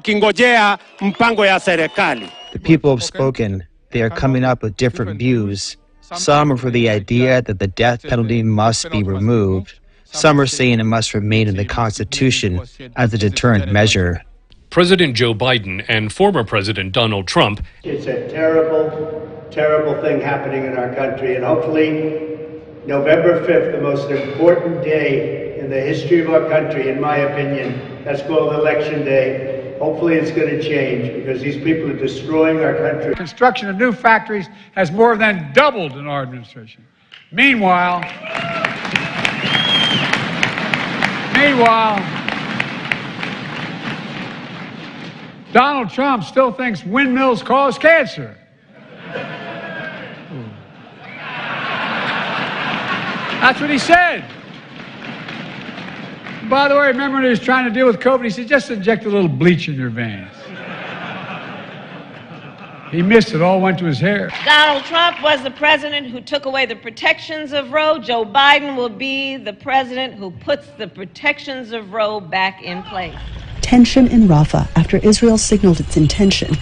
wakingojea mpango ya serikali. The people have spoken. They are coming up with different views. Some are for the idea that the death penalty must be removed. Some are saying it must remain in the Constitution as a deterrent measure. President Joe Biden and former President Donald Trump. It's a terrible, terrible thing happening in our country, and hopefully November 5th, the most important day in the history of our country, in my opinion, that's called Election Day. Hopefully it's going to change, because these people are destroying our country. Construction of new factories has more than doubled in our administration. Meanwhile, Donald Trump still thinks windmills cause cancer. That's what he said. By the way, remember when he was trying to deal with COVID, he said, just inject a little bleach in your veins. He missed it, all went to his hair. Donald Trump was the president who took away the protections of Roe. Joe Biden will be the president who puts the protections of Roe back in place. Tension in Rafah after Israel signaled its intention.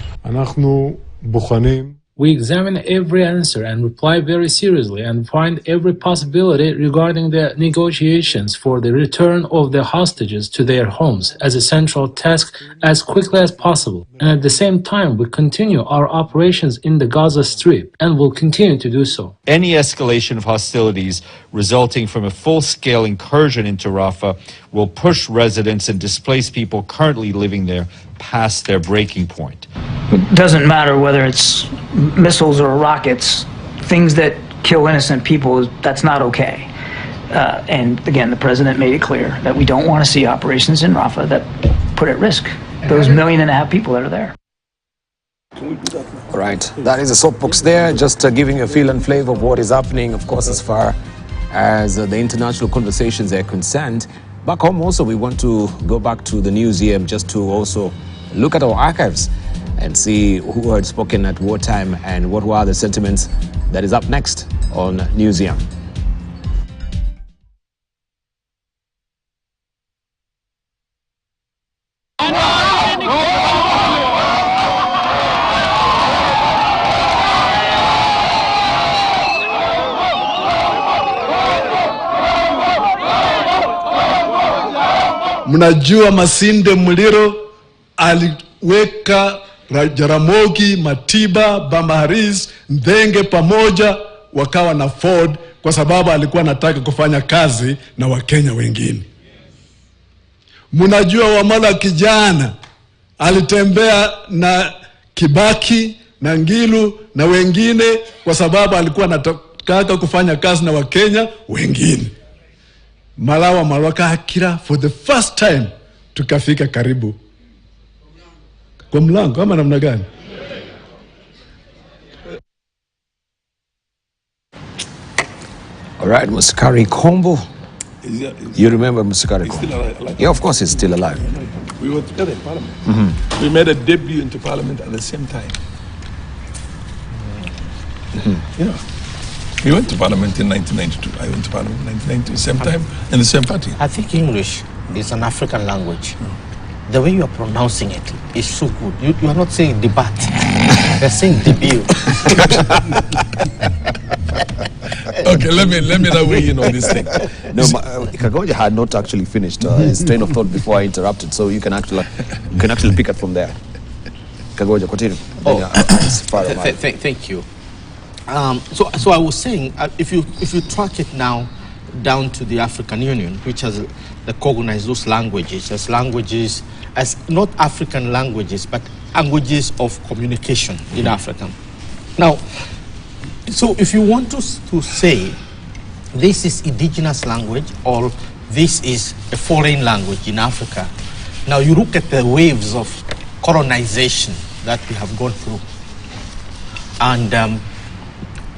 We examine every answer and reply very seriously and find every possibility regarding the negotiations for the return of the hostages to their homes as a central task as quickly as possible. And at the same time, we continue our operations in the Gaza Strip and will continue to do so. Any escalation of hostilities resulting from a full-scale incursion into Rafah will push residents and displace people currently living there past their breaking point. It doesn't matter whether it's missiles or rockets, things that kill innocent people, that's not okay. And again, the president made it clear that we don't want to see operations in Rafah that put at risk those 1.5 million people that are there. All right, that is a soapbox there, just giving a feel and flavor of what is happening, of course, as far as the international conversations are concerned. Back home also, we want to go back to the museum just to also look at our archives and see who had spoken at wartime and what were the sentiments. That is up next on Newsium. Mnajua Masinde Muliro aliweka Jaramogi, Matiba, Bamaharis, Ndenge pamoja wakawa na Ford kwa sababu alikuwa anataka kufanya kazi na Wakenya wengine. Mnajua Wamala kijana alitembea na Kibaki na Ngilu na wengine kwa sababu alikuwa anataka kufanya kazi na Wakenya wengine. Malawa Malwaka Hakira, for the first time tukafika karibu kwa mlango ama namna gani? All right, Musikari Kombo. You remember Musikari Kombo? He's still alive. Yeah, of course he's still alive. We were together in Parliament. We made a debut into Parliament at the same time. Yeah. We went to Parliament in 1992. I went to Parliament in 1992, same time, in the same party. I think English is an African language. The way you are pronouncing it is so good. You are not saying debate. You're saying debut. Okay, let me not weigh in on this thing. No, Kagonja had not actually finished his train of thought before I interrupted, so you can actually pick it from there. Kagonja, continue. Thank you. So I was saying, if you track it now down to the African Union, which has recognized those languages as not African languages, but languages of communication in Africa. Now, so if you want to say this is indigenous language or this is a foreign language in Africa, now you look at the waves of colonization that we have gone through, and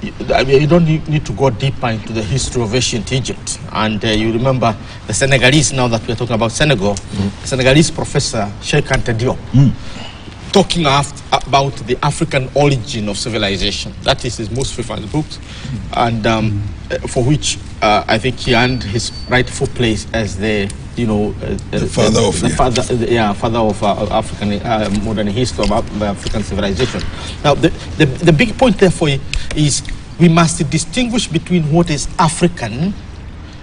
you don't need to go deeper into the history of ancient Egypt. And you remember the Senegalese, now that we're talking about Senegal, the Senegalese professor Cheikh Anta Diop, talking about the African origin of civilization. That is his most famous book, and for which I think he earned his rightful place as the the father of African modern history of African civilization. Now, the big point, therefore, is we must distinguish between what is African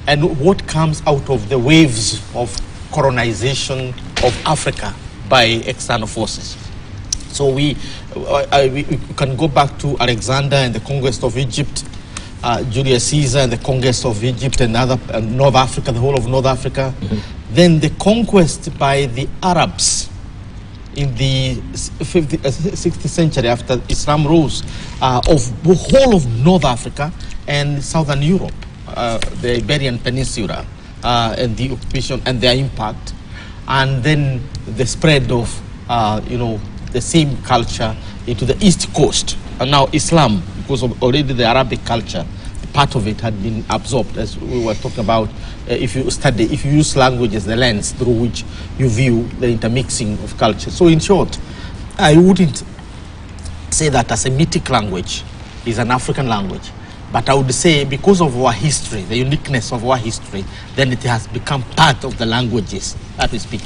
and what comes out of the waves of colonization of Africa by external forces. So we can go back to Alexander and the conquest of Egypt, Julius Caesar and the conquest of Egypt and North Africa, the whole of North Africa. Then the conquest by the Arabs in the 60th century after Islam rose of the whole of North Africa and Southern Europe, the Iberian Peninsula, and the occupation and their impact, and then the spread of the same culture into the East Coast. And now Islam, because of already the Arabic culture, part of it had been absorbed, as we were talking about. If you use language as the lens through which you view the intermixing of culture. So in short, I wouldn't say that a Semitic language is an African language, but I would say because of our history, the uniqueness of our history, then it has become part of the languages that we speak.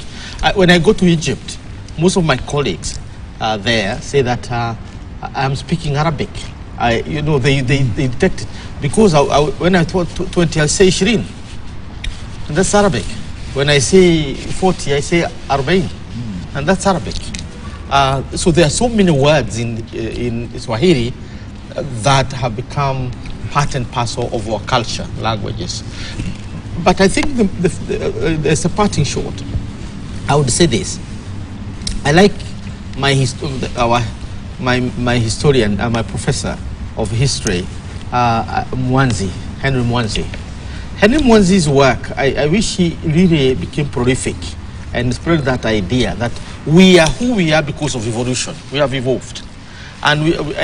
When I go to Egypt, most of my colleagues there say that I'm speaking Arabic. They detect it. Because when I talk 20, I say Shirin. And that's Arabic. When I say 40, I say Arbain. And that's Arabic. So there are so many words in Swahili that have become part and parcel of our culture, languages. But I think there's a parting shot. I would say this. I like my historian, my professor of history, Henry Mwanzi. Henry Mwanzi's work, I wish he really became prolific and spread that idea that we are who we are because of evolution. We have evolved. And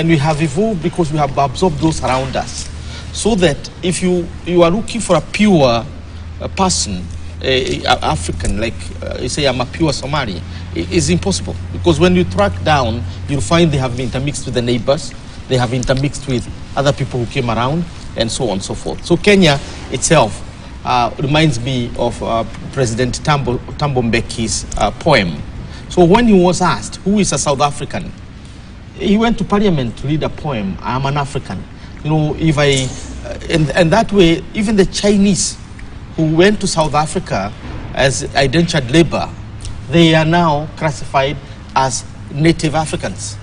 we have evolved because we have absorbed those around us. So that if you are looking for a pure person, African, like you say I'm a pure Somali, it's impossible. Because when you track down, you'll find they have been intermixed with the neighbors, they have intermixed with other people who came around, and so on and so forth. So Kenya itself reminds me of President Thabo Mbeki's poem. So when he was asked, who is a South African? He went to Parliament to read a poem, I am an African. And that way, even the Chinese who went to South Africa as indentured labor, they are now classified as native Africans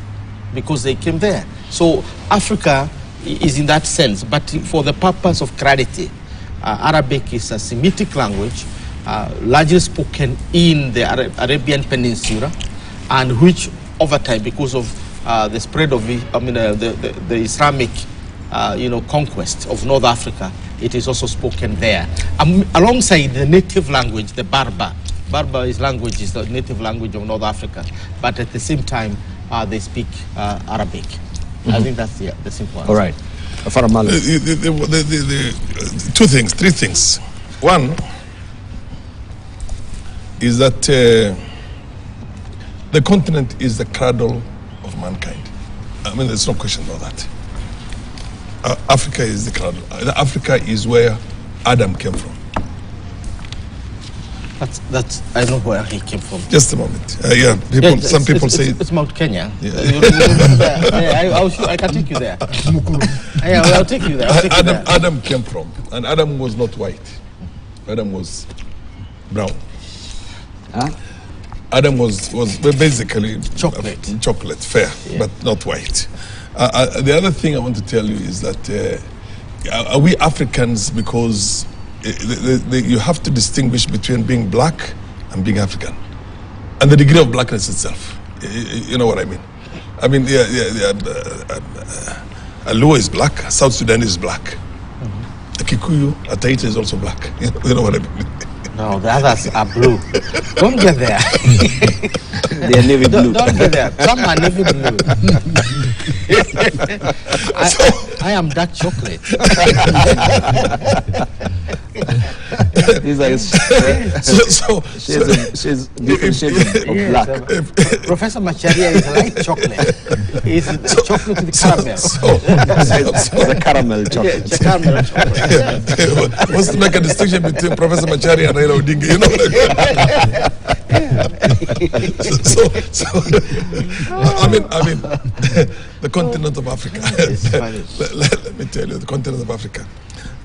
because they came there. So Africa is in that sense, but for the purpose of clarity, Arabic is a Semitic language, largely spoken in the Arabian Peninsula, and which over time, because of the spread of the Islamic conquest of North Africa, it is also spoken there. Alongside the native language, the Berber. Berber language is the native language of North Africa, but at the same time, they speak Arabic. I think that's the simple answer. All right. Three things. One is that the continent is the cradle of mankind. I mean, there's no question about that. Africa is the cradle. Africa is where Adam came from. I know where he came from. Just a moment. Some people say it's Mount Kenya. Yeah. I can take you there. I'll take you there. Adam came from, and Adam was not white. Adam was brown. Adam was basically chocolate, fair, but not white. The other thing I want to tell you is that are we Africans because you have to distinguish between being black and being African, and the degree of blackness itself. You know what I mean? I mean, Luo is black, South Sudan is black, Kikuyu, Taita is also black. You know what I mean? No, the others are blue. Don't get there. They are navy blue. Don't get there. Some are navy blue. I am dark chocolate. These are she's different shades of black. Professor Macharia is like chocolate. It's chocolate with caramel. It's a caramel chocolate. Yeah, it's a caramel chocolate. Wants to make a distinction between Professor Macharia and Raila Odinga, you know. I mean, the continent of Africa. Let me tell you, the continent of Africa.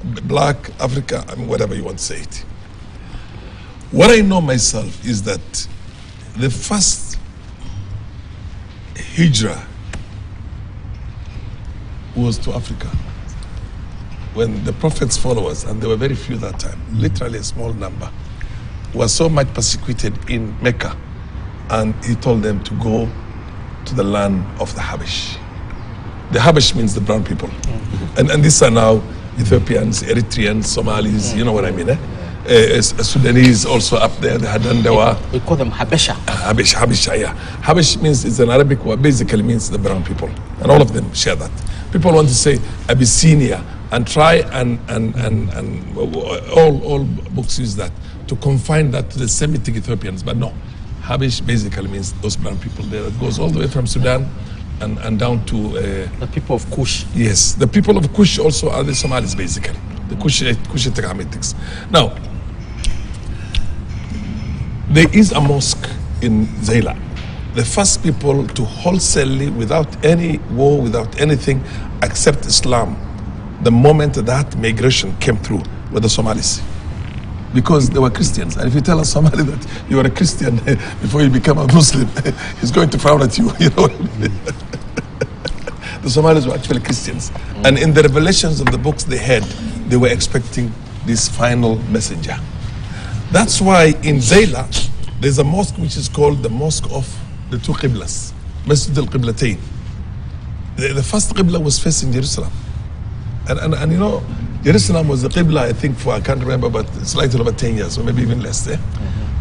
Black Africa, I mean, whatever you want to say it. What I know myself is that the first hijrah was to Africa. When the Prophet's followers, and there were very few that time, literally a small number, were so much persecuted in Mecca, and he told them to go to the land of the Habash. The Habash means the brown people. And these are now Ethiopians, Eritreans, Somalis, you know what I mean, Sudanese also up there, the Hadandawa. We call them Habesha. Habesha, yeah. Habash means, it's an Arabic word, basically means the brown people. And all of them share that. People want to say Abyssinia and try and all books use that to confine that to the Semitic Ethiopians, but no. Habash basically means those brown people there. It goes all the way from Sudan and down to the people of Kush. Yes, the people of Kush also are the Somalis, basically, the Cushitic Hamitics. Now, there is a mosque in Zeila. The first people to wholesalely, without any war, without anything, accept Islam, the moment that migration came through, were the Somalis. Because they were Christians. And if you tell a Somali that you are a Christian before you become a Muslim, he's going to frown at you, you know. The Somalis were actually Christians. And in the revelations of the books they had, they were expecting this final messenger. That's why in Zeila, there's a mosque which is called the Mosque of the Two Qiblas, Masjid al-Qiblatayn. The first Qibla was facing Jerusalem. And you know, Jerusalem was the Qibla, I think, for, I can't remember, but slightly over 10 years, or maybe even less.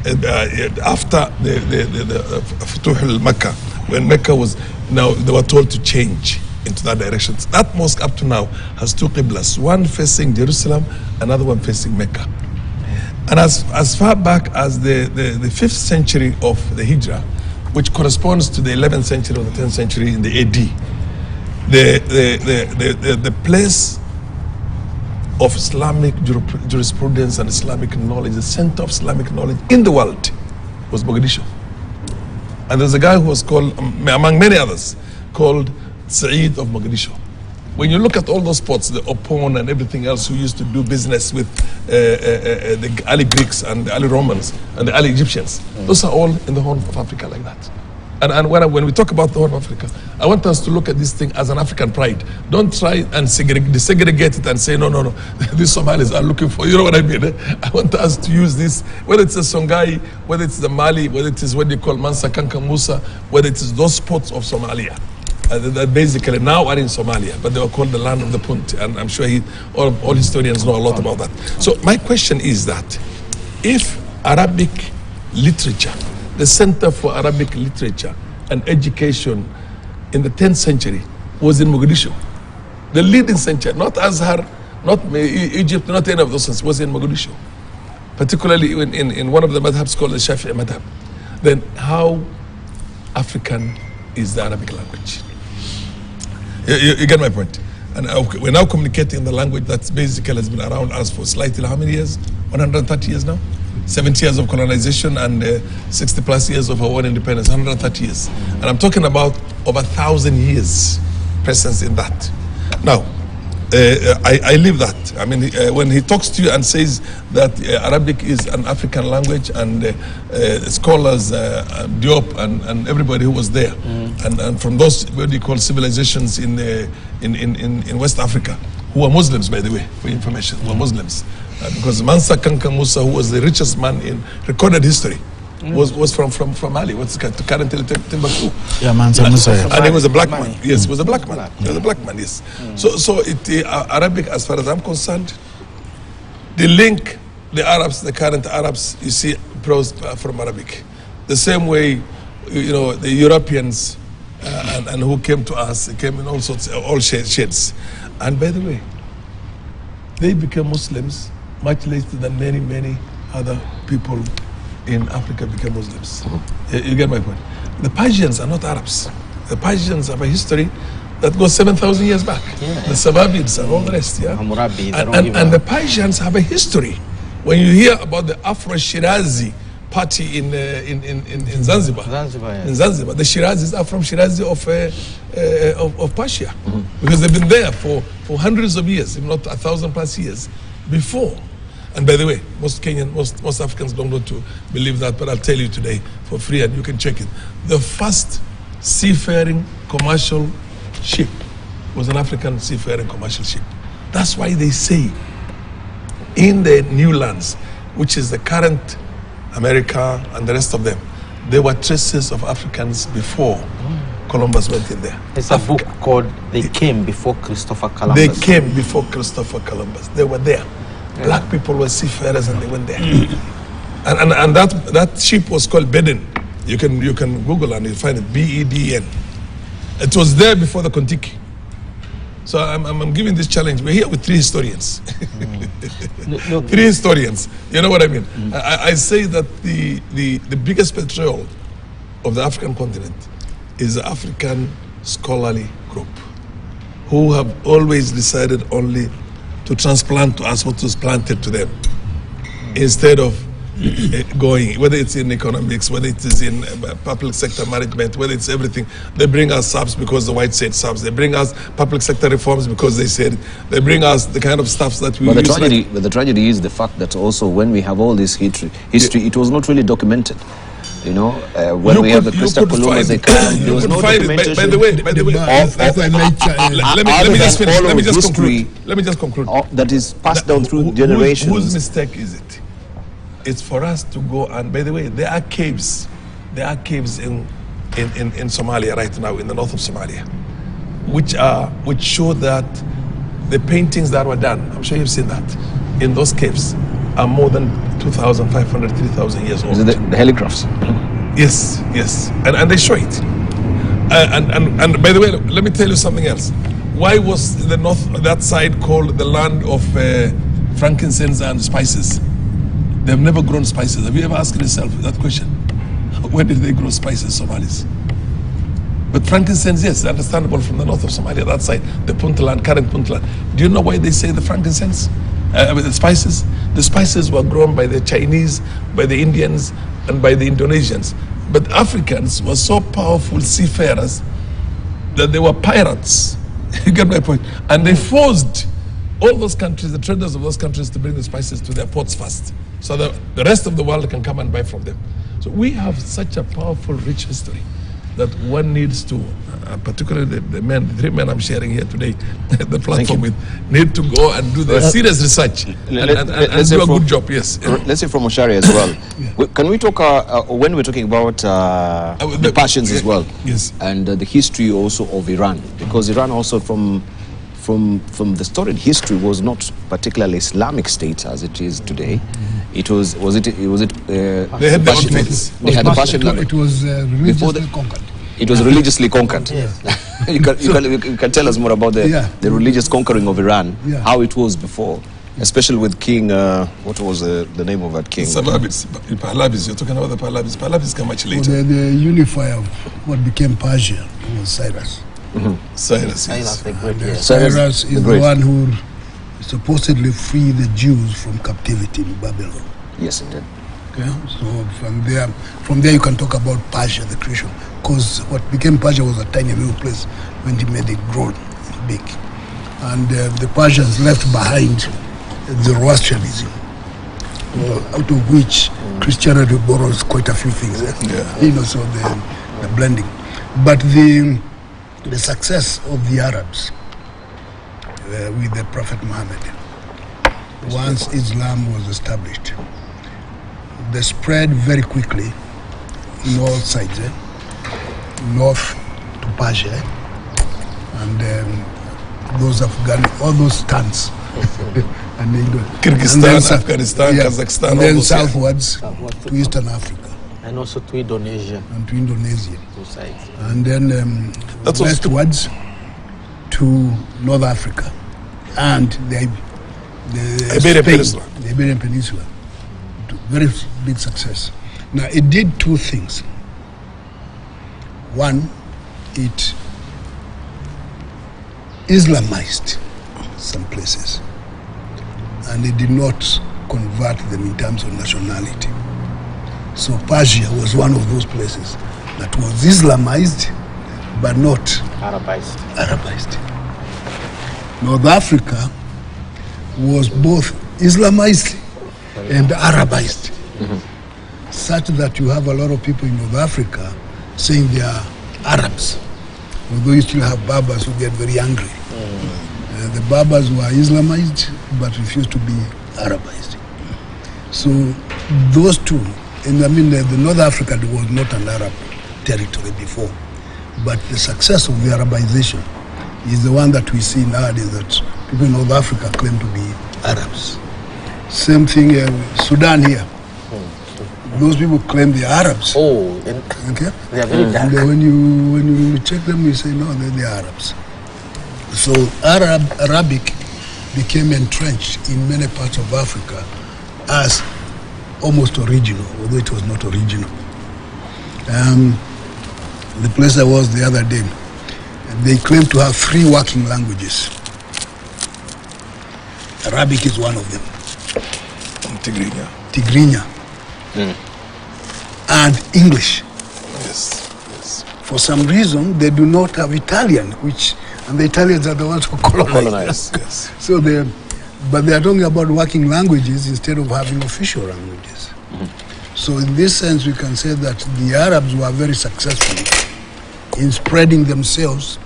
After the Futuh al-Makkah, when Mecca was, now they were told to change into that direction. That mosque up to now has two Qiblas, one facing Jerusalem, another one facing Mecca. And as far back as the 5th century of the Hijrah, which corresponds to the 11th century or the 10th century in the AD, the place of Islamic jurisprudence and Islamic knowledge, the center of Islamic knowledge in the world, was Mogadishu. And there's a guy who was called, among many others, called Saeed of Mogadishu. When you look at all those spots, the Opon and everything else who used to do business with the early Greeks and the early Romans and the early Egyptians, those are all in the Horn of Africa like that. And when we talk about the Horn of Africa, I want us to look at this thing as an African pride. Don't try and desegregate it and say, no, these Somalis are looking for, you know what I mean? I want us to use this, whether it's the Songhai, whether it's the Mali, whether it is what they call Mansa Kanka Musa, whether it is those spots of Somalia. That basically now are in Somalia, but they were called the land of the Punt, and I'm sure all historians know a lot about that. So my question is that if Arabic literature, the Center for Arabic Literature and Education in the 10th century was in Mogadishu, the leading center, not Azhar, not Egypt, not any of those things, was in Mogadishu, particularly in one of the madhabs called the Shafi'i madhab, then how African is the Arabic language? You get my point. And we're now communicating in the language that basically has been around us for slightly how many years? 130 years now? 70 years of colonization and 60 plus years of our own independence, 130 years. And I'm talking about over 1,000 years presence in that. Now, I live that. I mean, when he talks to you and says that Arabic is an African language, and scholars, Diop and everybody who was there, and from those what you call civilizations in West Africa, who are Muslims, by the way, for information, who are Muslims, because Mansa Kanka Musa, who was the richest man in recorded history, was from Mali, what's currently Timbuktu. Yeah, Mansa Musa. And he was a black man. Yes, he was a black man. He was a black man, yes. So Arabic, as far as I'm concerned, the link, the Arabs, the current Arabs, you see, pros from Arabic. The same way, you know, the Europeans and who came to us, came in all sorts, all shades. And by the way, they became Muslims much later than many, many other people in Africa became Muslims. You get my point? The Persians are not Arabs. The Persians have a history that goes 7,000 years back. The Safavids and all the rest, and the Persians have a history. When you hear about the Afro-Shirazi party in Zanzibar, in Zanzibar, the Shirazis are from Shirazi of Persia, because they've been there for hundreds of years, if not 1,000+ years before. And by the way, most Africans don't want to believe that, but I'll tell you today for free, and you can check it. The first seafaring commercial ship was an African seafaring commercial ship. That's why they say in the new lands, which is the current America and the rest of them, there were traces of Africans before Columbus went in there. There's a book called They Came Before Christopher Columbus. They came before Christopher Columbus. They were there. Black people were seafarers and they went there. and that ship was called Beden. You can Google and you'll find it, B-E-D-N. It was there before the Kontiki. So I'm giving this challenge. We're here with 3 historians. 3 historians. You know what I mean? I say that the biggest betrayal of the African continent is the African scholarly group, who have always decided only to transplant to us what was planted to them, instead of going, whether it's in economics, whether it is in public sector management, whether it's everything. They bring us subs because the white said subs. They bring us public sector reforms because they said. They bring us the kind of stuff that we use. But the tragedy is the fact that also when we have all this history, it was not really documented. You know, when we have the Christopher Columbus, they come. There was no documentation. By the way, let me just conclude. That is passed down through generations. Whose mistake is it? It's for us to go, and by the way, there are caves in Somalia right now, in the north of Somalia, which show that the paintings that were done, I'm sure you've seen that, in those caves are more than 2,500, 3,000 years old. Is it the heligraphs? Yes, and they show it. And by the way, let me tell you something else. Why was the north, that side, called the land of frankincense and spices? They've never grown spices. Have you ever asked yourself that question? Where did they grow spices, Somalis? But frankincense, yes, understandable from the north of Somalia, that side, the Puntland, current Puntland. Do you know why they say the frankincense? The spices? The spices were grown by the Chinese, by the Indians, and by the Indonesians. But Africans were so powerful seafarers that they were pirates. You get my point? And they forced all those countries, the traders of those countries, to bring the spices to their ports first, so that the rest of the world can come and buy from them. So we have such a powerful, rich history that one needs to, particularly the 3 men I'm sharing here today, the platform with, need to go and do the serious research and do a good job, yes. Let's say from Oshari as well. Can we talk, when we're talking about the Persians as well, yes, and the history also of Iran, because Iran also from the storied history was not particularly Islamic state as it is today. It was it they had the Ottomans. They had the Persian language. It was religiously conquered. It was religiously conquered. Yes. you can tell us more about the religious conquering of Iran, how it was before, especially with King, what was the name of that king? Pahlavis, you're talking about the Pahlavis. Pahlavis came much later. Well, the unifier of what became Persia was Cyrus. Cyrus, yes. the Great, yes. Cyrus is the one who supposedly freed the Jews from captivity in Babylon. Yes, indeed. Okay? So from there you can talk about Persia, the creation, because what became Persia was a tiny little place when he made it grow big. And the Persians left behind Zoroastrianism, out of which Christianity borrows quite a few things. You know, so the blending. But the success of the Arabs with the Prophet Muhammad, once Islam was established, they spread very quickly in all sides, north to Persia, and those all those stands, and Kyrgyzstan, Afghanistan, Kazakhstan, and then southwards to Eastern Africa. And also to Indonesia. And to Indonesia. Two sides. And then westwards to North Africa. And Iberian Peninsula. The Iberian Peninsula. Very big success. Now, it did two things. One, it Islamized some places, and it did not convert them in terms of nationality. So Persia was one of those places that was Islamized, but not Arabized. North Africa was both Islamized and Arabized, such that you have a lot of people in North Africa saying they are Arabs, although you still have Berbers who get very angry. The Berbers were Islamized but refused to be Arabized. So those two, and I mean the North Africa was not an Arab territory before, but the success of the Arabization is the one that we see nowadays, that people in North Africa claim to be Arabs. Same thing Sudan here. Those people claim they are Arabs. Okay? They are very dark. And when you check them, you say no, they're Arabs. So Arabic became entrenched in many parts of Africa as almost original, although it was not original. The place I was the other day, they claim to have 3 working languages. Arabic is one of them. Tigrinya. And English. Yes. For some reason, they do not have Italian, and the Italians are the ones who colonized. Yes. So but they are talking about working languages instead of having official languages. So in this sense, we can say that the Arabs were very successful in spreading themselves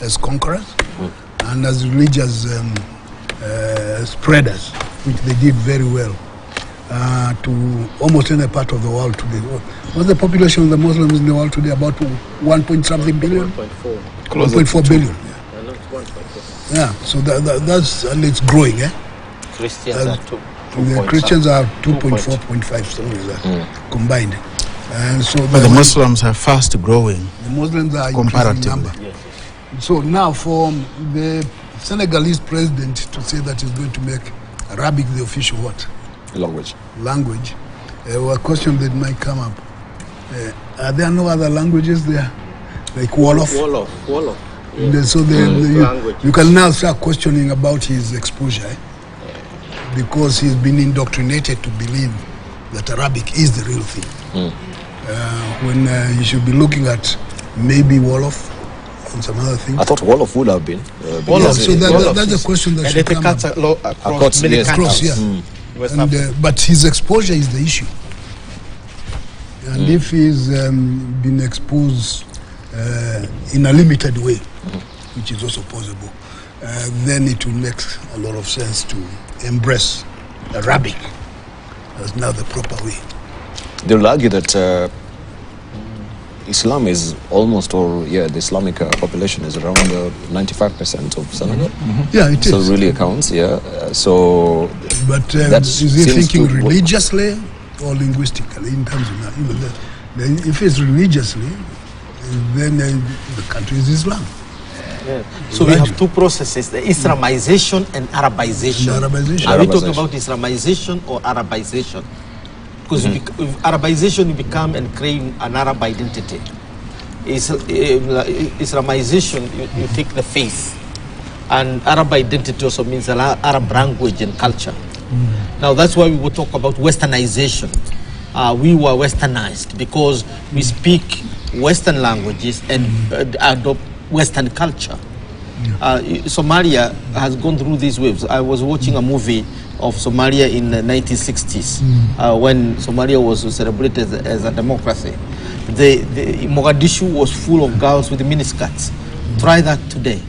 as conquerors and as religious spreaders, which they did very well to almost any part of the world today. What's the population of the Muslims in the world today? About 1.something billion? 1.4 billion. Yeah, so that's, and it's growing, eh? Christians are the Christians are 2.4, 0.5, something like that, combined. And so but the Muslims are fast growing. The Muslims are comparatively. Number. So now for the Senegalese president to say that he's going to make Arabic the official what? Language. A question that might come up. Are there no other languages there? Like Wolof? Wolof. Yeah. So you can now start questioning about his exposure, because he's been indoctrinated to believe that Arabic is the real thing. When you should be looking at maybe Wolof and some other things. I thought Wolof would have been. So that's a question that should come up. Across many countries. But his exposure is the issue. And if he's been exposed in a limited way, which is also possible, then it will make a lot of sense to embrace Arabic as now the proper way. They will argue that Islam is almost, the Islamic population is around 95% of Senegal. Yeah, it is. So it really counts, But is he thinking religiously or linguistically in terms of that? If it's religiously, then the country is Islam. So we have two processes, the Islamization and Arabization. Are we talking about Islamization or Arabization? Because with Arabization, you become and claim an Arab identity. Islamization, you take the faith. And Arab identity also means an Arab language and culture. Now that's why we will talk about Westernization. We were Westernized because we speak Western languages and adopt Western culture. Somalia has gone through these waves. I was watching a movie of Somalia in the 1960s when Somalia was celebrated as a democracy. Mogadishu was full of girls with miniskirts. Try that today.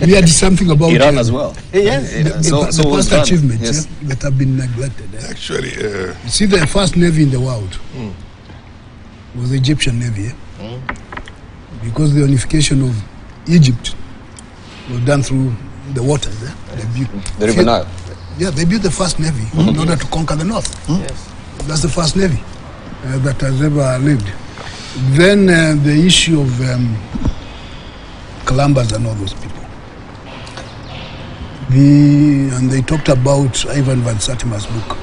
We had something about Iran as well. Yes. The past achievements that have been neglected. Actually, you see, the first navy in the world was the Egyptian Navy, because the unification of Egypt was done through the waters. The River Nile. Yeah, they built the first navy in order to conquer the north. Yes. That's the first navy that has ever lived. Then the issue of Columbus and all those people. And they talked about Ivan van Sertima's book,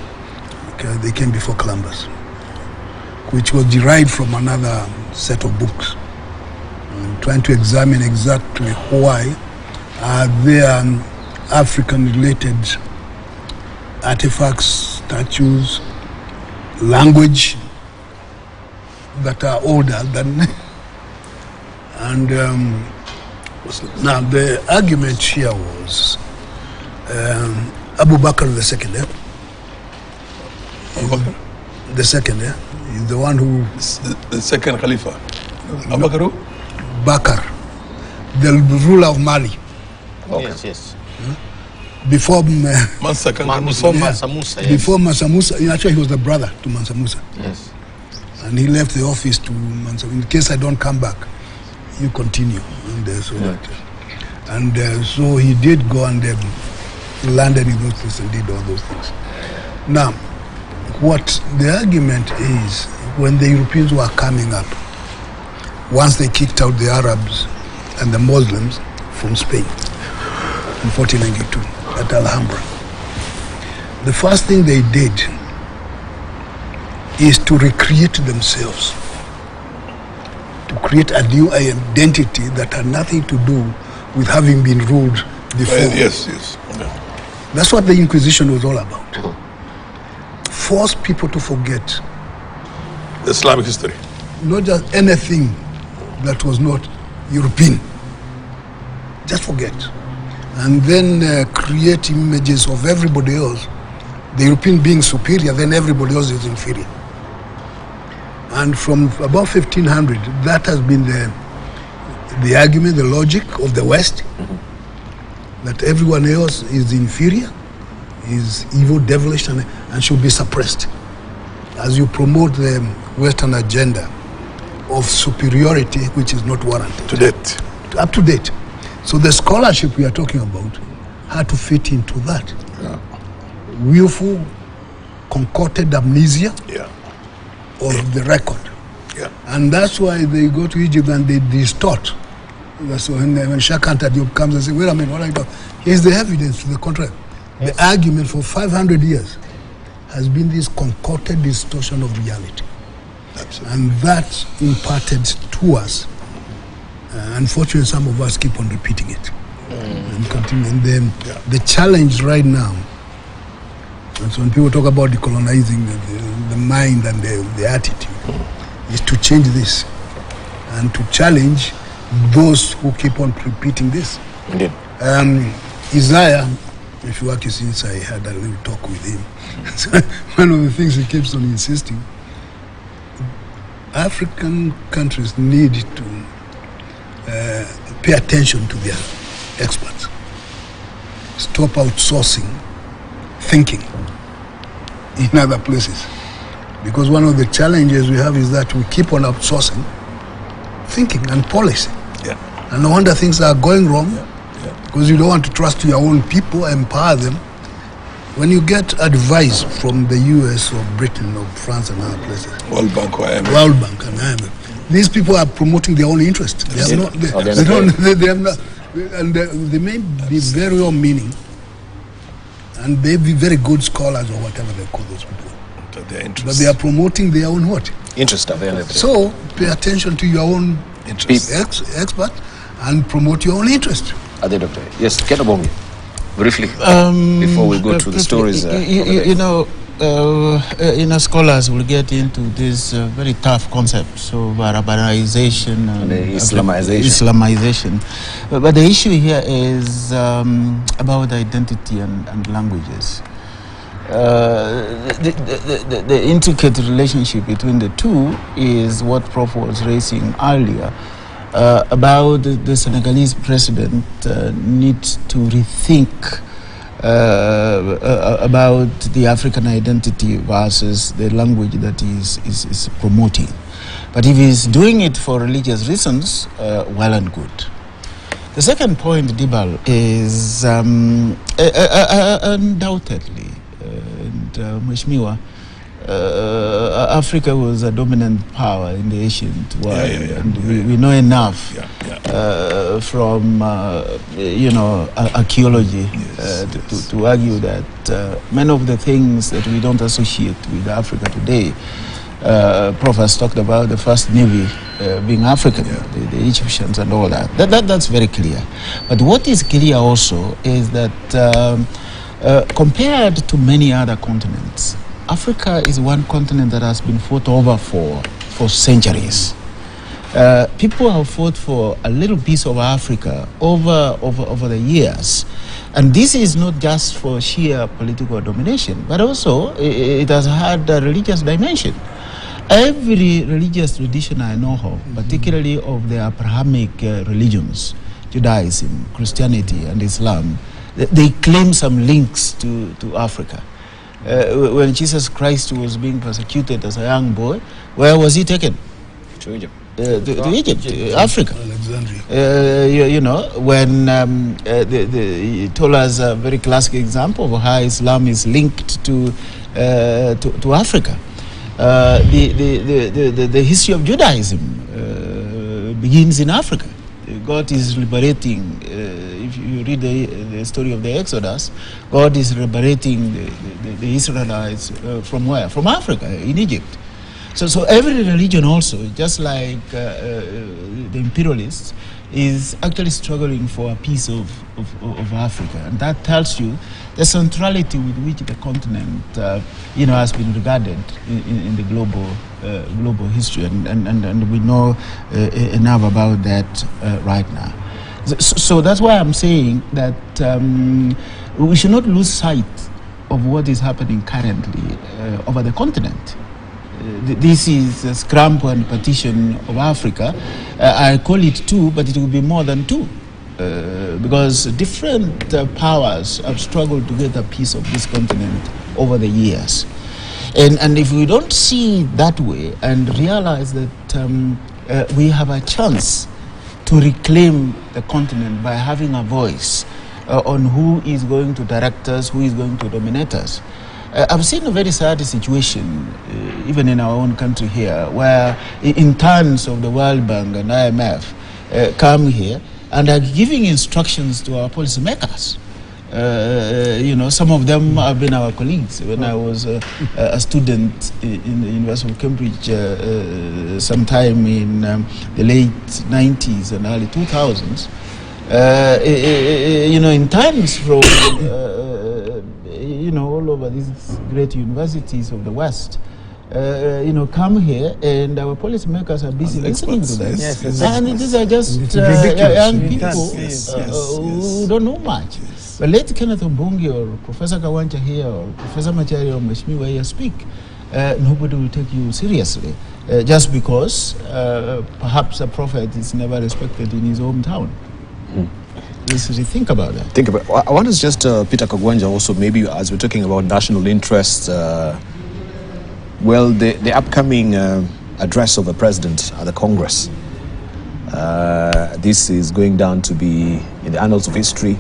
okay, They Came Before Columbus, which was derived from another set of books, trying to examine exactly why there African-related artifacts, statues, language that are older than. And now the argument here was Abu Bakr II, the second, is the one who... The second Khalifa. Abu Bakr? Bakr, the ruler of Mali. Okay. Yes. Before Mansa Musa. Before Mansa Musa, actually he was the brother to Mansa Musa. Yes. And he left the office to Mansa. In case I don't come back, you continue. And so he did go and landed in those places and did all those things. Now, what the argument is, when the Europeans were coming up, once they kicked out the Arabs and the Muslims from Spain in 1492 at Alhambra, the first thing they did is to recreate themselves, to create a new identity that had nothing to do with having been ruled before. Yes. Yeah. That's what the Inquisition was all about. Force people to forget Islamic history. Not just anything that was not European. Just forget. And then create images of everybody else. The European being superior, then everybody else is inferior. And from about 1500, that has been the argument, the logic of the West, that everyone else is inferior, is evil, devilish, and should be suppressed. As you promote the Western agenda of superiority, which is not warranted. To date. Up to date. So the scholarship we are talking about had to fit into that. Yeah. Willful, concocted amnesia of the record. Yeah. And that's why they go to Egypt and they distort. So when Shah Anta comes and says, wait a minute, what are you talking? Here's the evidence to the contrary. Yes. The argument for 500 years has been this concocted distortion of reality. Absolutely. And that imparted to us. Unfortunately, some of us keep on repeating it and continue. And then the challenge right now, and so when people talk about decolonizing the mind and the attitude, is to change this and to challenge those who keep on repeating this. Indeed. Isaiah, if you actually since I had a little talk with him, one of the things he keeps on insisting, African countries need to pay attention to their experts. Stop outsourcing thinking in other places. Because one of the challenges we have is that we keep on outsourcing thinking and policy. Yeah. And no wonder things are going wrong, because you don't want to trust your own people, empower them. When you get advice from the US or Britain or France and other places, World Bank or IMF. World Bank and IMF, these people are promoting their own interest. They have not, they have not, and they may be very well meaning, and they be very good scholars or whatever they call those people. But they are promoting their own what? Interest at the end of the day. So pay attention to your own expert and promote your own interest. At the end of the day. Yes, get along briefly before we go to the stories. Scholars will get into this very tough concepts of urbanization and Islamization. But the issue here is about identity and languages. The intricate relationship between the two is what Prof was raising earlier about the Senegalese president needs to rethink about the African identity versus the language that he is promoting. But if he's doing it for religious reasons, well and good. The second point, Dibal, is undoubtedly, Mheshimiwa, Africa was a dominant power in the ancient world, and we know enough from archaeology to argue that many of the things that we don't associate with Africa today. Prof has talked about the first navy being African, the Egyptians and all that. That's very clear. But what is clear also is that compared to many other continents, Africa is one continent that has been fought over for centuries. People have fought for a little piece of Africa over the years. And this is not just for sheer political domination, but also it has had a religious dimension. Every religious tradition I know of, particularly of the Abrahamic religions, Judaism, Christianity, and Islam, they claim some links to Africa. When Jesus Christ was being persecuted as a young boy, where was he taken? To Egypt. To Egypt, Africa. Alexandria. When he told us a very classic example of how Islam is linked to Africa. The history of Judaism begins in Africa. God is liberating. If you read the story of the Exodus, God is liberating the Israelites from where? From Africa, in Egypt. So every religion also, just like the imperialists, is actually struggling for a piece of Africa, and that tells you the centrality with which the continent, has been regarded in the global history, and we know enough about that right now. So that's why I'm saying that we should not lose sight of what is happening currently over the continent. This is a scramble and partition of Africa. I call it two, but it will be more than two, because different powers have struggled to get a piece of this continent over the years. And if we don't see it that way and realize that we have a chance to reclaim the continent by having a voice on who is going to direct us, who is going to dominate us. I've seen a very sad situation, even in our own country here, where interns of the World Bank and IMF come here and are giving instructions to our policymakers. Some of them have been our colleagues. When I was a student in the University of Cambridge sometime in the late 90s and early 2000s, interns from all over these great universities of the West, come here, and our policymakers are busy listening to them. And these are just young people who don't know much. But let Kenneth Ombungi or Professor Kawanja here or Professor Machari or Mheshimiwa here speak, nobody will take you seriously, just because perhaps a prophet is never respected in his hometown. Think about that. I want to just, Peter Kagwanja, also maybe as we're talking about national interest, the upcoming address of the president at the Congress, this is going down to be in the annals of history,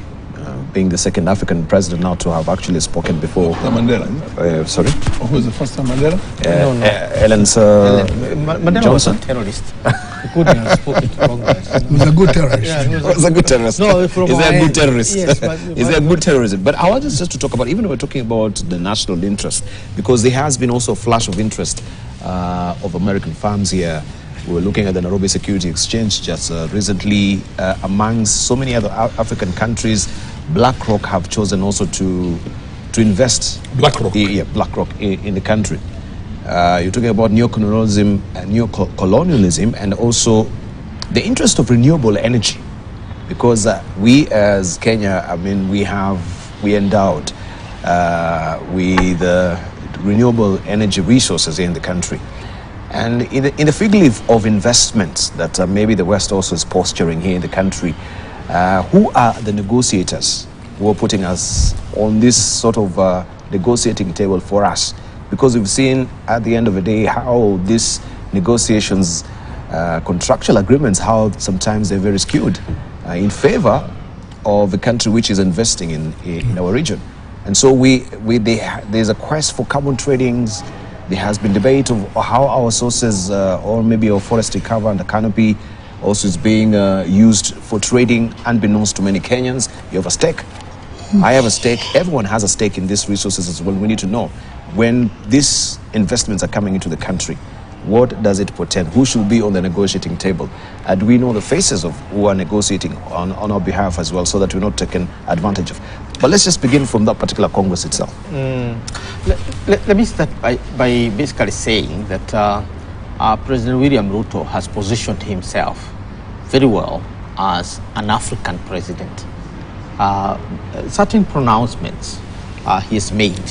being the second African president now to have actually spoken before. Mandela. Sorry? Who was the first time Mandela? Ellen Mandela Johnson. was a terrorist. He couldn't have spoken to Congress. He was a good terrorist. Yeah, he was a good terrorist. No, is there a good terrorist? Yes, is there a good terrorism? But I want us just to talk about, even though we're talking about the national interest, because there has been also a flash of interest of American firms here. We were looking at the Nairobi Security Exchange just recently. Amongst so many other African countries, BlackRock have chosen also to invest. BlackRock? Yeah, BlackRock in the country. You're talking about neocolonialism and also the interest of renewable energy, because we as Kenya, we endowed with renewable energy resources in the country. And in the fig leaf of investments that maybe the West also is posturing here in the country, who are the negotiators who are putting us on this sort of negotiating table for us? Because we've seen at the end of the day how these negotiations, contractual agreements, how sometimes they're very skewed in favor of the country which is investing in our region. And so there's a quest for carbon tradings. There has been debate of how our sources or maybe our forestry cover and the canopy also is being used for trading unbeknownst to many Kenyans. You have a stake. I have a stake. Everyone has a stake in these resources as well. We need to know when these investments are coming into the country, what does it portend? Who should be on the negotiating table? Do we know the faces of who are negotiating on our behalf as well, so that we're not taken advantage of? But let's just begin from that particular Congress itself. Let me start by basically saying that President William Ruto has positioned himself very well as an African president. Certain pronouncements he has made.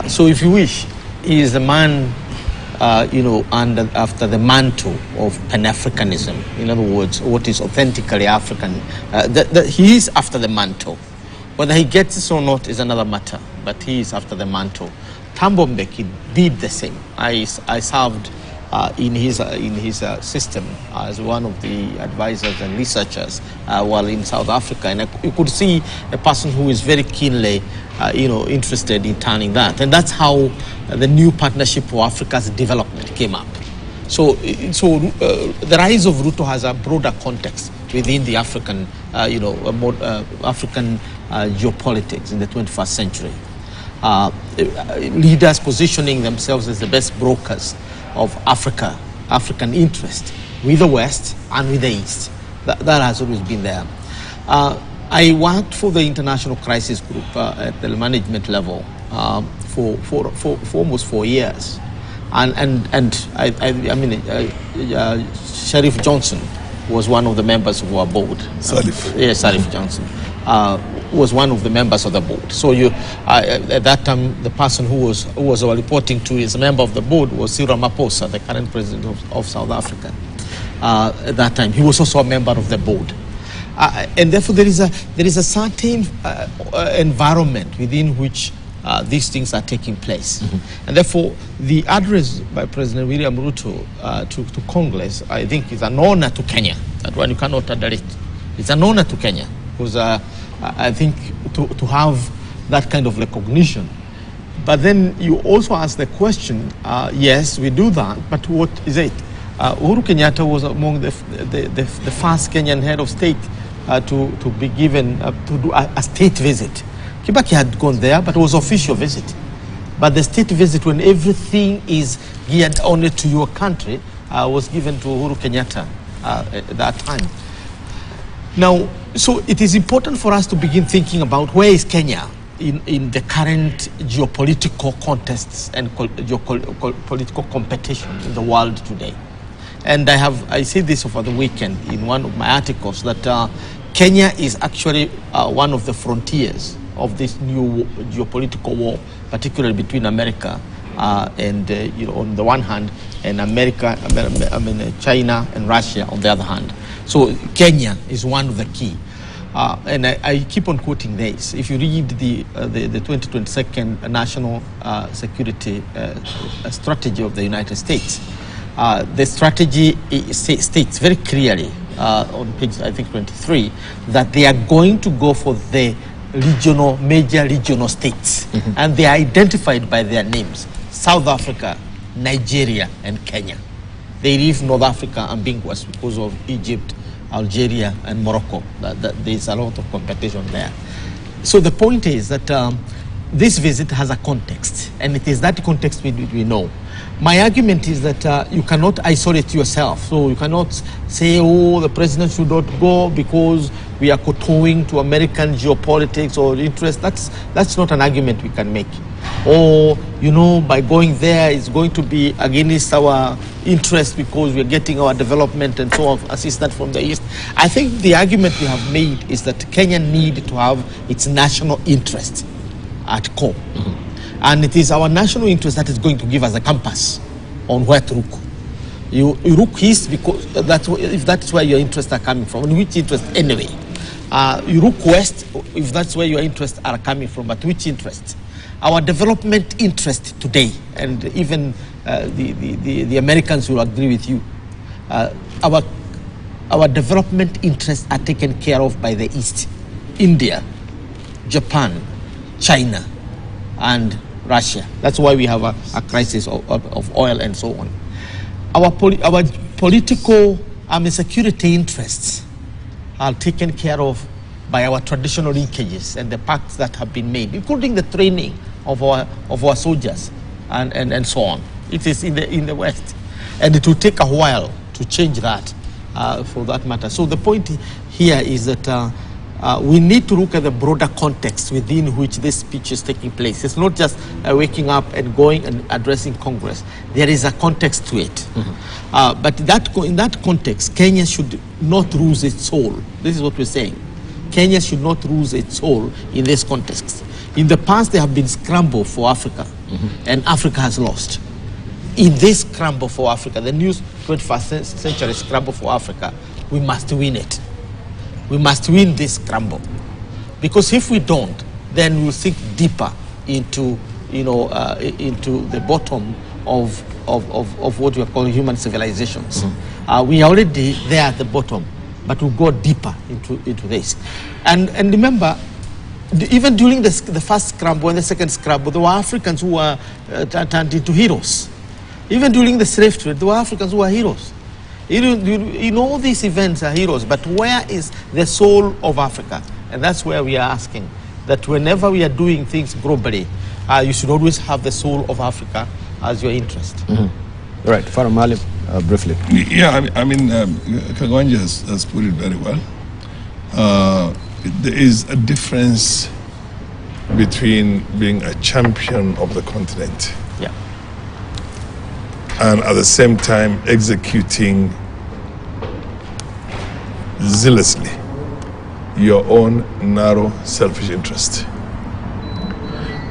So if you wish, he is the man, after the mantle of Pan-Africanism. In other words, what is authentically African. He is after the mantle. Whether he gets it or not is another matter, but he is after the mantle. Thabo Mbeki did the same. I served in his system as one of the advisors and researchers while in South Africa, and you could see a person who is very keenly interested in turning that, and that's how the new Partnership for Africa's Development came up. So the rise of Ruto has a broader context within the African African geopolitics in the 21st century. Leaders positioning themselves as the best brokers of African interest with the West and with the East. That has always been there. I worked for the International Crisis Group at the management level for almost 4 years, and Sheriff Johnson was one of the members of our board. Sheriff Johnson was one of the members of the board. So at that time, the person who was reporting to his member of the board was Cyril Ramaphosa, the current president of South Africa. At that time, he was also a member of the board. And therefore, there is a certain environment within which these things are taking place. And therefore, the address by President William Ruto to Congress, I think, is an honor to Kenya. That one you cannot underrate. It's an honor to Kenya, because I think to have that kind of recognition. But then you also ask the question, yes, we do that, but what is it? Uhuru Kenyatta was among the first Kenyan head of state to be given, to do a state visit. Kibaki had gone there, but it was an official visit. But the state visit, when everything is geared only to your country, was given to Uhuru Kenyatta at that time. Now, so it is important for us to begin thinking about where is Kenya in the current geopolitical contests and geopolitical competition in the world today. And I said this over the weekend in one of my articles, that Kenya is actually one of the frontiers of this new geopolitical war, particularly between America and on the one hand, and China and Russia on the other hand. So Kenya is one of the key. And I keep on quoting this. If you read the 2022 National Security Strategy of the United States, the strategy states very clearly on page, I think, 23, that they are going to go for the major regional states. And they are identified by their names: South Africa, Nigeria, and Kenya. They leave North Africa ambiguous because of Egypt, Algeria, and Morocco. There's a lot of competition there. So the point is that this visit has a context, and it is that context we know. My argument is that you cannot isolate yourself. So you cannot say, oh, the president should not go because we are kowtowing to American geopolitics or interest. That's not an argument we can make. Or, by going there, it's going to be against our interest because we're getting our development and so on, assistance from the East. I think the argument we have made is that Kenya needs to have its national interest at core. And it is our national interest that is going to give us a compass on where to look. You look east because if that's where your interests are coming from. And which interest anyway? You look west if that's where your interests are coming from. But which interest? Our development interest today, and even the Americans will agree with you, our development interests are taken care of by the East. India, Japan, China, and Russia. That's why we have a crisis of oil and so on. Our political security interests are taken care of by our traditional linkages and the pacts that have been made, including the training of our soldiers and so on. It is in the West, and it will take a while to change that, for that matter. So the point here is that we need to look at the broader context within which this speech is taking place. It's not just waking up and going and addressing Congress. There is a context to it. But in that context, Kenya should not lose its soul. This is what we're saying. Kenya should not lose its soul in this context. In the past, there have been scramble for Africa, and Africa has lost. In this scramble for Africa, the new 21st century scramble for Africa, we must win it. We must win this scramble, because if we don't, then we'll sink deeper into, into the bottom of what we are calling human civilizations. We are already there at the bottom, but we'll go deeper into this. And remember, even during the first scramble and the second scramble, there were Africans who were turned into heroes. Even during the slave trade, there were Africans who were heroes. In all these events are heroes, but where is the soul of Africa? And that's where we are asking, that whenever we are doing things globally, you should always have the soul of Africa as your interest. Right, Farah Maalim, briefly. Yeah, I mean, Kagwanja has put it very well. There is a difference between being a champion of the continent, and at the same time executing zealously your own narrow, selfish interest.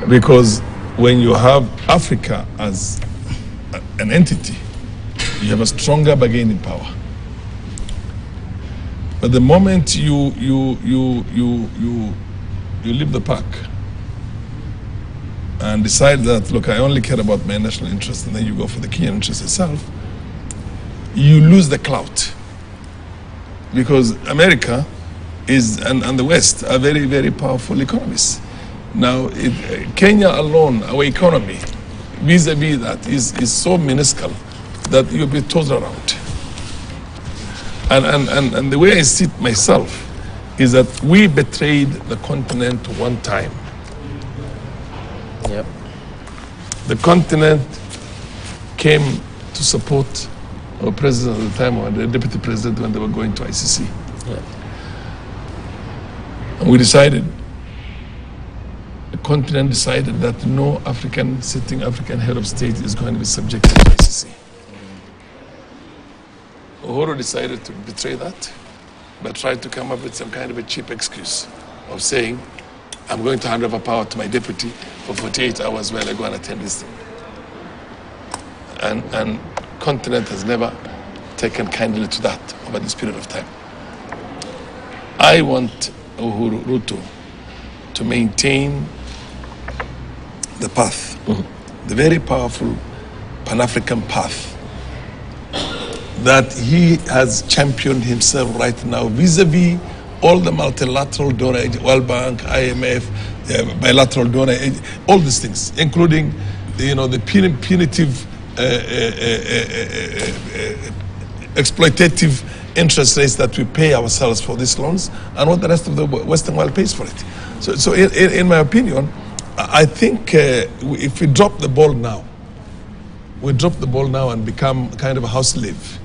Because when you have Africa as an entity, you have a stronger bargaining power. But the moment you leave the pack and decide that, look, I only care about my national interest, and then you go for the Kenyan interest itself, you lose the clout. Because America and the West are very, very powerful economies. Now, Kenya alone, our economy, vis-a-vis that, is so minuscule that you'll be tossed around. And the way I see it myself is that we betrayed the continent one time. Yep. The continent came to support our president at the time, or the deputy president, when they were going to ICC. Yep. And we decided, the continent decided that no sitting African head of state is going to be subjected to ICC. Uhuru decided to betray that, but tried to come up with some kind of a cheap excuse of saying, I'm going to hand over power to my deputy for 48 hours while I go and attend this thing. And continent has never taken kindly to that over this period of time. I want Uhuru Ruto to maintain the path, the very powerful Pan-African path that he has championed himself right now vis-a-vis all the multilateral donor, World Bank, IMF, bilateral donor, all these things, including the punitive, exploitative interest rates that we pay ourselves for these loans, and what the rest of the Western world pays for it. So in my opinion, I think if we drop the ball now, and become kind of a house slave.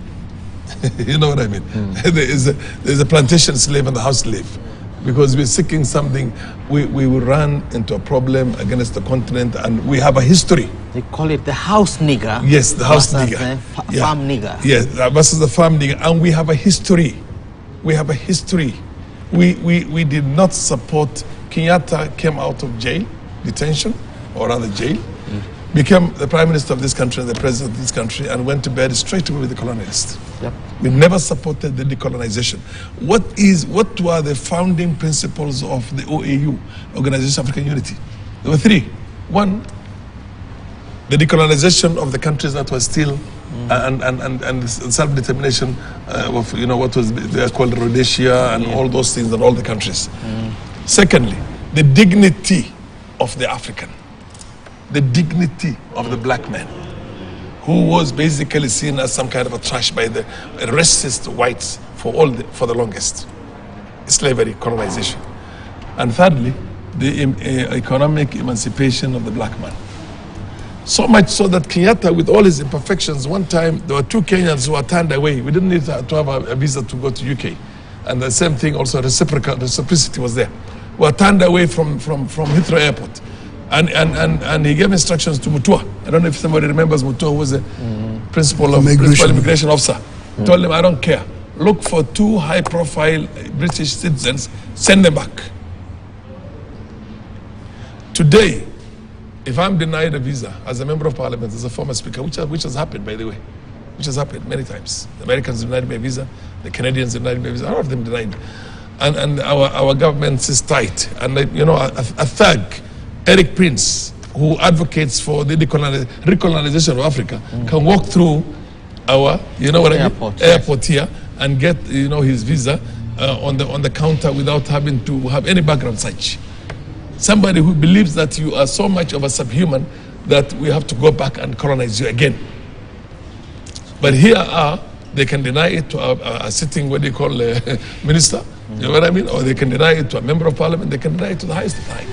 You know what I mean? There's a plantation slave and the house slave. Because we're seeking something, we will run into a problem against the continent, and we have a history. They call it the house nigger. Yes, the house nigger. Farm nigger. Yes, versus the farm nigger. And we have a history. We have a history. We did not support. Kenyatta came out of jail, detention, or rather jail, became the prime minister of this country and the president of this country, and went to bed straight away with the colonialists. Yep. We never supported the decolonization. What were the founding principles of the OAU, Organization of African Unity? There were three. One, the decolonization of the countries that were still and self-determination of what was they are called Rhodesia and all those things and all the countries. Secondly, the dignity of the African, the dignity of the black man. who was basically seen as some kind of a trash by the racist whites for the longest. Slavery, colonization. And thirdly, the economic emancipation of the black man. So much so that Kenyatta, with all his imperfections, one time there were 2 Kenyans who were turned away. We didn't need to have a visa to go to UK. And the same thing also, reciprocity was there. We were turned away from Heathrow Airport. And he gave instructions to Mutua. I don't know if somebody remembers Mutua, who was the principal immigration officer. Told him, I don't care. Look for 2 high-profile British citizens, send them back. Today, if I'm denied a visa as a member of parliament, as a former speaker, which has happened, by the way, which has happened many times. The Americans denied me a visa, the Canadians denied me a visa, all of them denied. And our government is tight. And a thug, Eric Prince, who advocates for the recolonization of Africa, can walk through our, airport here and get, his visa on the counter without having to have any background search. Somebody who believes that you are so much of a subhuman that we have to go back and colonize you again. But here they can deny it to a sitting, what they call minister, you know what I mean? Or they can deny it to a member of parliament, they can deny it to the highest high.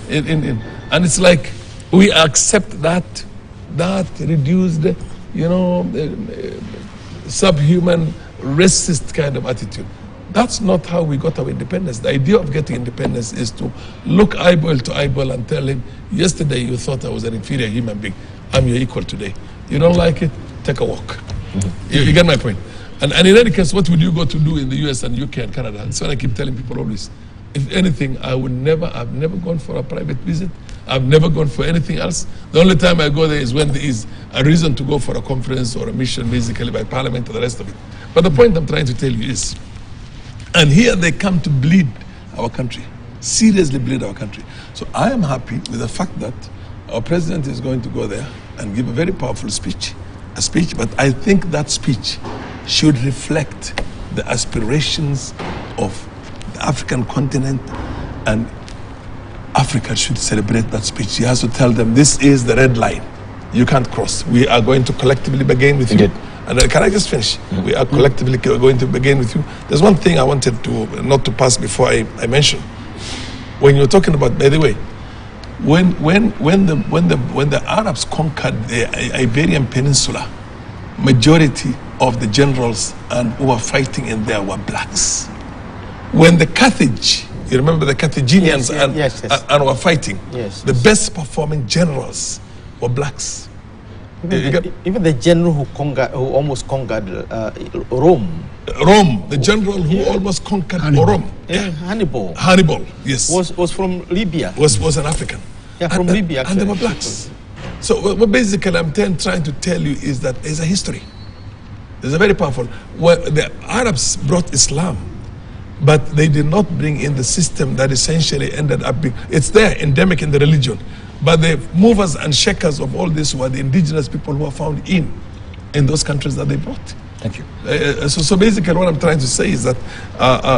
And it's like we accept that reduced, subhuman, racist kind of attitude. That's not how we got our independence. The idea of getting independence is to look eyeball to eyeball and tell him, yesterday you thought I was an inferior human being. I'm your equal today. You don't like it? Take a walk. You get my point? And in any case, what would you go to do in the US and UK and Canada? That's what I keep telling people always. If anything, I've never gone for a private visit. I've never gone for anything else. The only time I go there is when there is a reason to go for a conference or a mission, basically by parliament and the rest of it. But the point I'm trying to tell you is, and here they come to bleed our country, seriously bleed our country. So I am happy with the fact that our president is going to go there and give a very powerful speech, but I think that speech should reflect the aspirations of the African continent, and Africa should celebrate that speech. He has to tell them, this is the red line. You can't cross. We are going to collectively begin with you. And can I just finish? We are collectively going to begin with you. There's one thing I wanted to not to pass before I mention. When you're talking about, by the way, when the Arabs conquered the Iberian Peninsula, majority of the generals who were fighting in there were blacks. When the Carthage, you remember the Carthaginians and were fighting, the best performing generals were blacks. Even the general who almost conquered Rome. The general who almost conquered Rome. Hannibal. Hannibal, yes. Was from Libya. Was an African. Yeah, from Libya. And they were blacks. So what basically I'm trying to tell you is that there's a history. There's a very powerful. Well, the Arabs brought Islam, but they did not bring in the system that essentially ended up being, it's there, endemic in the religion. But the movers and shakers of all this were the indigenous people who are found in those countries that they brought. Thank you. So basically what I'm trying to say is that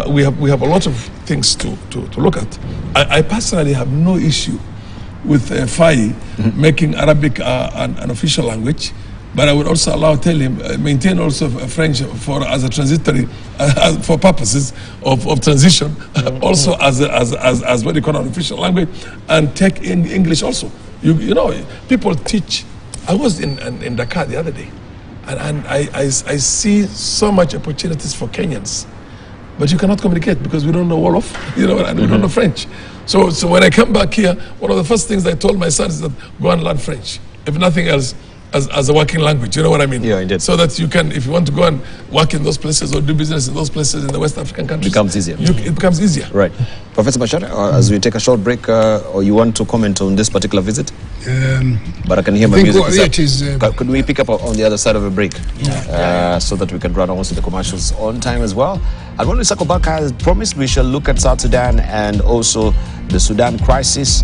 we have a lot of things to look at. I personally have no issue with Fai making Arabic an official language, but I would also tell him, maintain also French as a transitory, for purposes of transition, also as what you call an official language, and take in English also. You know, people teach. I was in Dakar the other day, and I see so much opportunities for Kenyans, but you cannot communicate because we don't know Wolof, and we don't know French. So when I come back here, one of the first things I told my son is that go and learn French, if nothing else, as a working language, you know what I mean? Yeah, indeed. So that you can, if you want to go and work in those places or do business in those places in the West African countries, it becomes easier. It becomes easier. Right. Professor Bashar, as we take a short break, or you want to comment on this particular visit? But I can hear my music. Could we pick up on the other side of a break? So that we can run also the commercials on time as well. And when we circle back, as promised, we shall look at South Sudan and also the Sudan crisis.